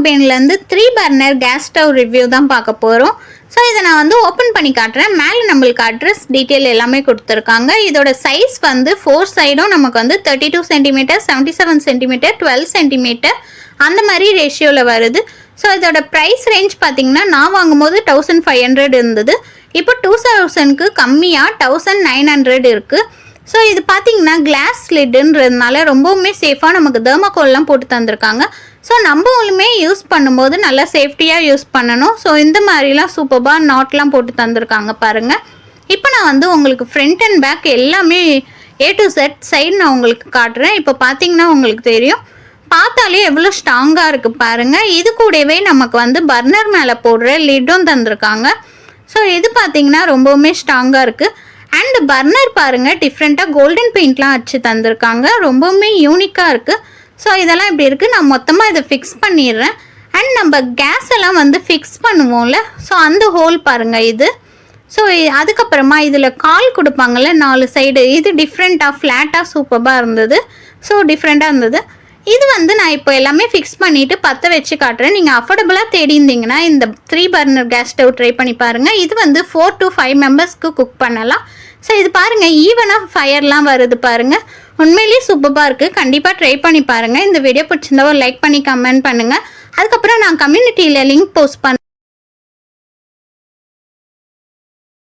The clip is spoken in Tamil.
கம்பெனிலேருந்து 3 பர்னர் கேஸ் ஸ்டவ் ரிவ்யூ தான் பார்க்க போகிறோம். ஸோ இதை நான் வந்து ஓப்பன் பண்ணி காட்டுறேன். மேலே நம்மளுக்கு அட்ரஸ் டீட்டெயில் எல்லாமே கொடுத்துருக்காங்க. இதோட சைஸ் வந்து 4 சைடும் நமக்கு வந்து 32 சென்டிமீட்டர், 77 சென்டிமீட்டர், 12 சென்டிமீட்டர் அந்த மாதிரி ரேஷியோவில் வருது. ஸோ இதோட ப்ரைஸ் ரேஞ்ச் பார்த்தீங்கன்னா நான் வாங்கும்போது 1500 இருந்தது. இப்போ 2000க்கு கம்மியாக 1900 இருக்குது. ஸோ இது பார்த்தீங்கன்னா கிளாஸ் லிட்டுன்றதுனால ரொம்பவுமே சேஃபாக நமக்கு தெர்மாக்கோல்லாம் போட்டு தந்திருக்காங்க. ஸோ நம்மளுமே யூஸ் பண்ணும்போது நல்லா சேஃப்டியாக யூஸ் பண்ணணும். ஸோ இந்த மாதிரிலாம் சூப்பராக நாட்லாம் போட்டு தந்திருக்காங்க பாருங்கள். இப்போ நான் வந்து உங்களுக்கு ஃப்ரண்ட் அண்ட் பேக் எல்லாமே A to Z சைடு நான் உங்களுக்கு காட்டுறேன். இப்போ பார்த்தீங்கன்னா உங்களுக்கு தெரியும், பார்த்தாலே எவ்வளோ ஸ்ட்ராங்காக இருக்குது பாருங்கள். இது கூடவே நமக்கு வந்து பர்னர் மேலே போடுற லிட்டும் தந்திருக்காங்க. ஸோ இது பார்த்தீங்கன்னா ரொம்பவுமே ஸ்ட்ராங்காக இருக்குது. அண்ட் பர்னர் பாருங்கள், டிஃப்ரெண்ட்டாக கோல்டன் பெயிண்ட்லாம் வச்சு தந்திருக்காங்க. ரொம்பவுமே யூனிக்காக இருக்குது. ஸோ இதெல்லாம் இப்படி இருக்குது. நான் மொத்தமாக இதை ஃபிக்ஸ் பண்ணிடுறேன். அண்ட் நம்ம கேஸ் எல்லாம் வந்து ஃபிக்ஸ் பண்ணுவோம்ல, ஸோ அந்த ஹோல் பாருங்கள் இது. ஸோ அதுக்கப்புறமா இதில் கால் கொடுப்பாங்கள்ல 4 சைடு, இது டிஃப்ரெண்ட்டாக ஃப்ளாட்டாக சூப்பராக இருந்தது. ஸோ டிஃப்ரெண்ட்டாக இருந்தது. இது வந்து நான் இப்போ எல்லாமே ஃபிக்ஸ் பண்ணிவிட்டு பற்ற வச்சு காட்டுறேன். நீங்கள் அஃபோர்டபுளாக தேடி இருந்தீங்கன்னா இந்த 3 பர்னர் கேஸ் ஸ்டவ் ட்ரை பண்ணி பாருங்கள். இது வந்து 4 to 5 மெம்பர்ஸ்க்கு குக் பண்ணலாம். ஸோ இது பாருங்கள், ஈவனாக ஃபயர்லாம் வருது பாருங்கள். உண்மையிலேயே சூப்பராக இருக்குது. கண்டிப்பாக ட்ரை பண்ணி பாருங்கள். இந்த வீடியோ பிடிச்சிருந்தா ஒரு லைக் பண்ணி கமெண்ட் பண்ணுங்கள். அதுக்கப்புறம் நான் கம்யூனிட்டியில் லிங்க் போஸ்ட்